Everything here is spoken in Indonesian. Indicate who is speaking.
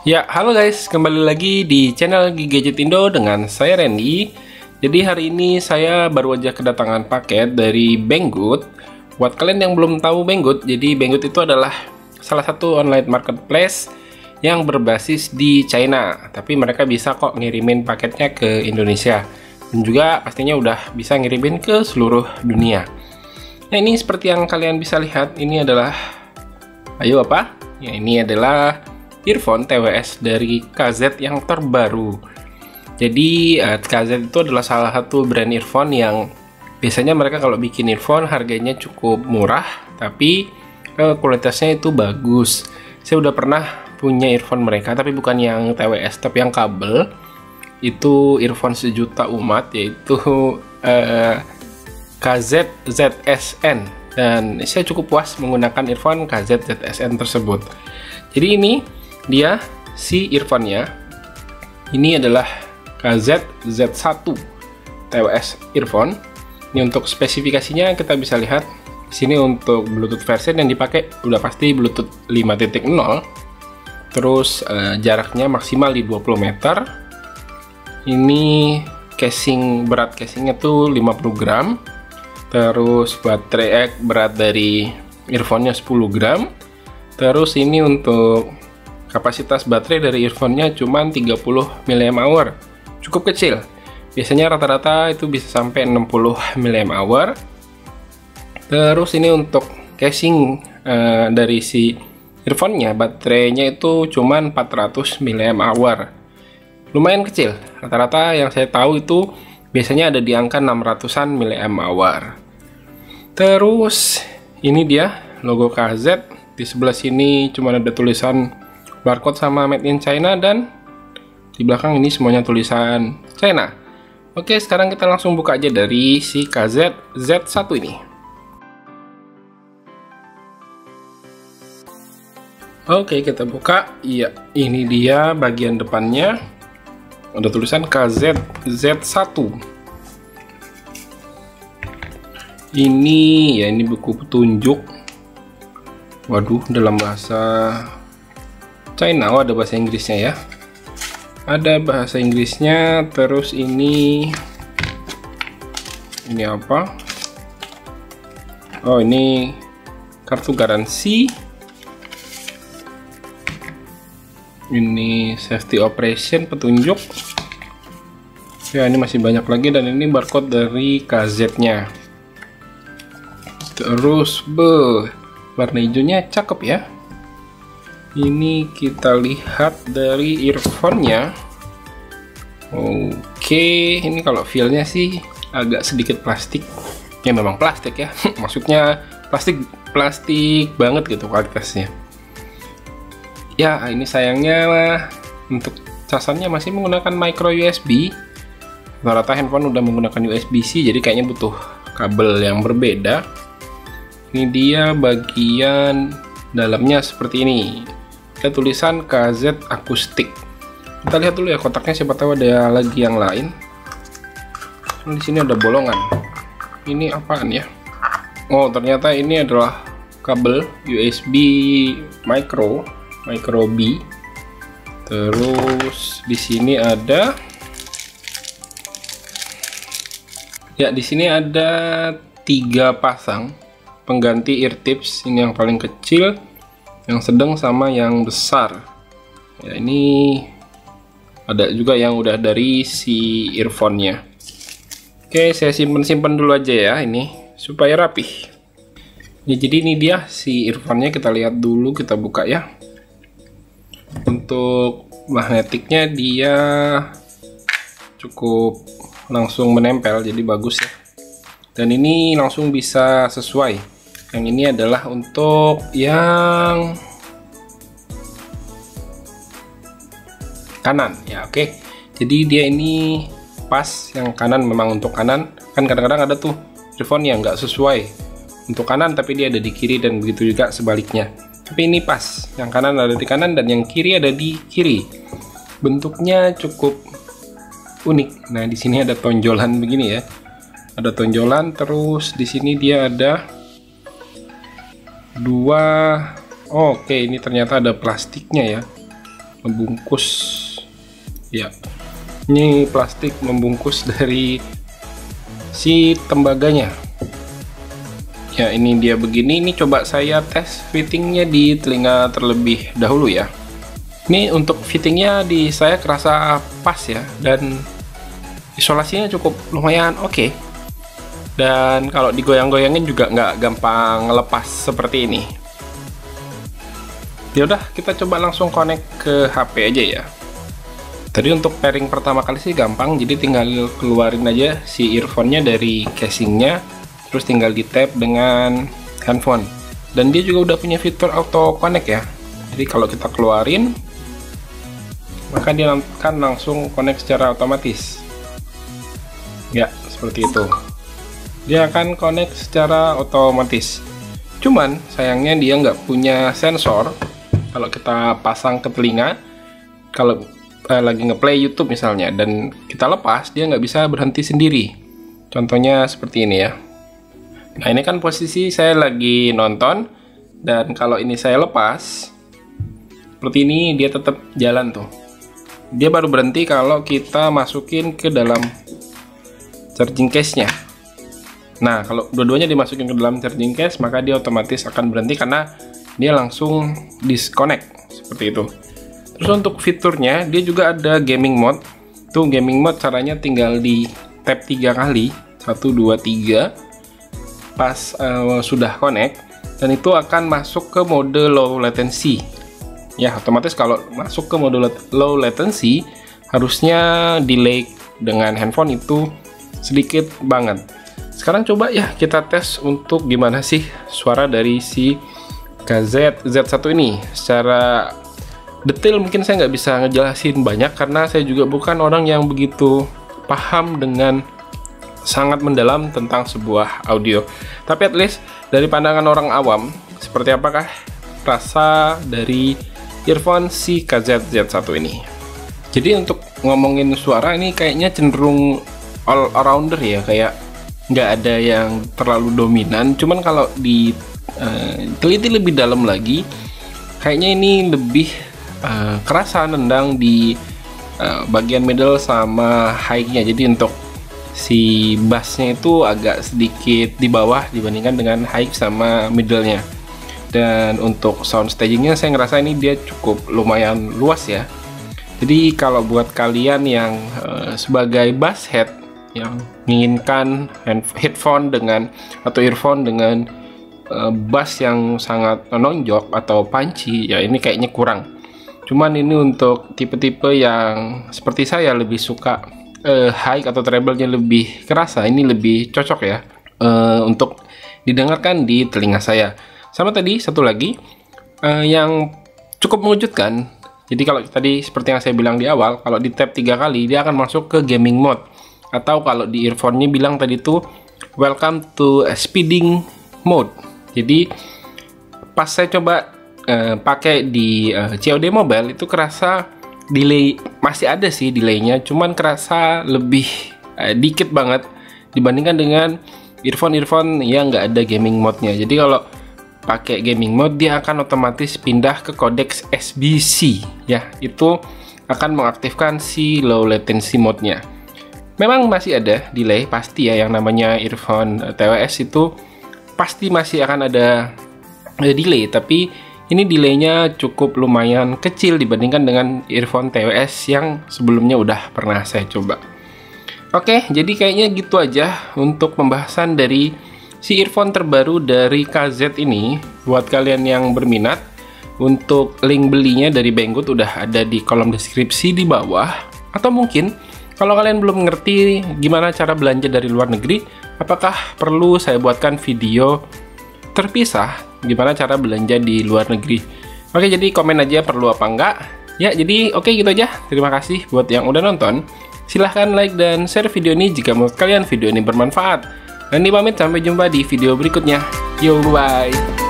Speaker 1: Ya, halo guys, kembali lagi di channel Gadget Indo dengan saya Randy. Jadi hari ini saya baru aja kedatangan paket dari Banggood. Buat kalian yang belum tahu Banggood, jadi Banggood itu adalah salah satu online marketplace yang berbasis di China. Tapi mereka bisa kok ngirimin paketnya ke Indonesia. Dan juga pastinya udah bisa ngirimin ke seluruh dunia. Nah, ini seperti yang kalian bisa lihat, ini adalah Ya, ini adalah earphone TWS dari KZ yang terbaru. Jadi KZ itu adalah salah satu brand earphone yang biasanya mereka kalau bikin earphone harganya cukup murah, tapi kualitasnya itu bagus. Saya udah pernah punya earphone mereka, tapi bukan yang TWS, tapi yang kabel. Itu earphone sejuta umat, yaitu KZ ZSN, dan saya cukup puas menggunakan earphone KZ ZSN tersebut. Jadi ini dia si earphone-nya. Ini adalah KZ Z1 TWS earphone. Ini untuk spesifikasinya kita bisa lihat di sini. Untuk Bluetooth version yang dipakai udah pasti Bluetooth 5.0. Terus jaraknya maksimal di 20 meter. Ini berat casingnya tuh 50 gram. Terus baterai berat dari earphone-nya 10 gram. Terus ini untuk kapasitas baterai dari earphone-nya cuma 30 mAh. Cukup kecil. Biasanya rata-rata itu bisa sampai 60 mAh. Terus ini untuk casing dari si earphone-nya, baterainya itu cuma 400 mAh. Lumayan kecil. Rata-rata yang saya tahu itu biasanya ada di angka 600-an mAh. Terus ini dia logo KZ. Di sebelah sini cuma ada tulisan barcode sama made in China, dan di belakang ini semuanya tulisan China. Oke, sekarang kita langsung buka aja dari si KZ Z1 ini. Oke, kita buka. Iya, ini dia bagian depannya. Ada tulisan KZ Z1. Ini buku petunjuk. Waduh, dalam bahasa China. Oh, ada bahasa Inggrisnya ya. Ada bahasa Inggrisnya. Terus ini apa? Oh, ini kartu garansi. Ini safety operation, petunjuk. Ya, ini masih banyak lagi, dan ini barcode dari KZ-nya. Terus warna hijaunya cakep ya. Ini kita lihat dari earphone-nya. Oke, ini kalau feel-nya sih agak sedikit plastik. Ya memang plastik ya. Maksudnya plastik banget gitu kualitasnya. Ya, ini sayangnya untuk casannya masih menggunakan micro USB. Rata-rata handphone udah menggunakan USB-C, jadi kayaknya butuh kabel yang berbeda. Ini dia bagian dalamnya seperti ini. Ada tulisan KZ akustik. Kita lihat dulu ya kotaknya, siapa tahu ada lagi yang lain. Di sini ada bolongan. Ini apaan ya? Oh, ternyata ini adalah kabel USB micro B. Terus di sini ada, ya di sini ada 3 pasang pengganti ear tips. Ini yang paling kecil, yang sedang, sama yang besar. Ya, ini ada juga yang udah dari si earphone-nya. Oke, saya simpen dulu aja ya ini supaya rapih. Ya, jadi ini dia si earphone-nya, kita lihat dulu, kita buka ya. Untuk magnetiknya dia cukup langsung menempel, jadi bagus ya. Dan ini langsung bisa sesuai. Yang ini adalah untuk yang kanan ya. Oke, jadi dia ini pas, yang kanan memang untuk kanan. Kan kadang-kadang ada tuh earphone yang nggak sesuai untuk kanan tapi dia ada di kiri, dan begitu juga sebaliknya. Tapi ini pas, yang kanan ada di kanan dan yang kiri ada di kiri. Bentuknya cukup unik. Nah, di sini ada tonjolan begini ya. Ada tonjolan, terus di sini dia ada 2. Oke, ini ternyata ada plastiknya ya. membungkus. Ya, ini plastik membungkus dari si tembaganya. Ya, ini dia begini. Ini coba saya tes fittingnya di telinga terlebih dahulu ya. Ini untuk fittingnya di saya kerasa pas ya, dan isolasinya cukup lumayan oke. Dan kalau digoyang-goyangin juga nggak gampang lepas seperti ini. Ya udah, kita coba langsung connect ke HP aja ya. Tadi untuk pairing pertama kali sih gampang, jadi tinggal keluarin aja si earphone-nya dari casingnya, terus tinggal di tap dengan handphone. Dan dia juga udah punya fitur auto connect ya. Jadi kalau kita keluarin, maka dia akan langsung connect secara otomatis. Ya, seperti itu. Dia akan connect secara otomatis. Cuman sayangnya dia nggak punya sensor. Kalau kita pasang ke telinga, kalau lagi ngeplay YouTube misalnya, dan kita lepas, dia nggak bisa berhenti sendiri. Contohnya seperti ini ya. Nah, ini kan posisi saya lagi nonton, dan kalau ini saya lepas, seperti ini dia tetap jalan tuh. Dia baru berhenti kalau kita masukin ke dalam charging case-nya. Nah, kalau dua-duanya dimasukin ke dalam charging case, maka dia otomatis akan berhenti karena dia langsung disconnect seperti itu. Terus untuk fiturnya, dia juga ada gaming mode. Tuh, gaming mode caranya tinggal di tap 3 kali, 1, 2, 3 pas sudah connect, dan itu akan masuk ke mode low latency. Ya, otomatis kalau masuk ke mode low latency, harusnya delay dengan handphone itu sedikit banget. Sekarang coba ya kita tes untuk gimana sih suara dari si KZ Z1 ini. Secara detail mungkin saya nggak bisa ngejelasin banyak karena saya juga bukan orang yang begitu paham dengan sangat mendalam tentang sebuah audio. Tapi at least dari pandangan orang awam, seperti apakah rasa dari earphone si KZ Z1 ini. Jadi untuk ngomongin suara ini kayaknya cenderung all arounder ya, kayak nggak ada yang terlalu dominan. Cuman kalau diteliti lebih dalam lagi, kayaknya ini lebih kerasa nendang di bagian middle sama high-nya. Jadi untuk si bassnya itu agak sedikit di bawah dibandingkan dengan high sama middle-nya. Dan untuk sound stagingnya saya ngerasa ini dia cukup lumayan luas ya. Jadi kalau buat kalian yang sebagai bass head yang menginginkan headphone dengan atau earphone dengan bass yang sangat menonjol atau punchy, ya ini kayaknya kurang. Cuman ini untuk tipe-tipe yang seperti saya lebih suka high atau treble-nya lebih kerasa, ini lebih cocok ya untuk didengarkan di telinga saya. Sama tadi satu lagi yang cukup mengejutkan. Jadi kalau tadi seperti yang saya bilang di awal, kalau di tap 3 kali dia akan masuk ke gaming mode, atau kalau di earphone-nya bilang tadi tuh welcome to speeding mode. Jadi pas saya coba pakai di COD Mobile itu kerasa delay, masih ada sih delaynya, cuman kerasa lebih dikit banget dibandingkan dengan earphone yang nggak ada gaming mode-nya. Jadi kalau pakai gaming mode dia akan otomatis pindah ke kodeks SBC ya, itu akan mengaktifkan si low latency mode-nya. Memang masih ada delay pasti ya, yang namanya earphone TWS itu pasti masih akan ada delay, tapi ini delaynya cukup lumayan kecil dibandingkan dengan earphone TWS yang sebelumnya udah pernah saya coba. Oke, jadi kayaknya gitu aja untuk pembahasan dari si earphone terbaru dari KZ ini. Buat kalian yang berminat, untuk link belinya dari Banggood udah ada di kolom deskripsi di bawah. Atau mungkin kalau kalian belum ngerti gimana cara belanja dari luar negeri, apakah perlu saya buatkan video terpisah gimana cara belanja di luar negeri? Oke, jadi komen aja perlu apa enggak. Ya, jadi oke gitu aja. Terima kasih buat yang udah nonton. Silahkan like dan share video ini jika menurut kalian video ini bermanfaat. Dan pamit, sampai jumpa di video berikutnya. Yo, bye.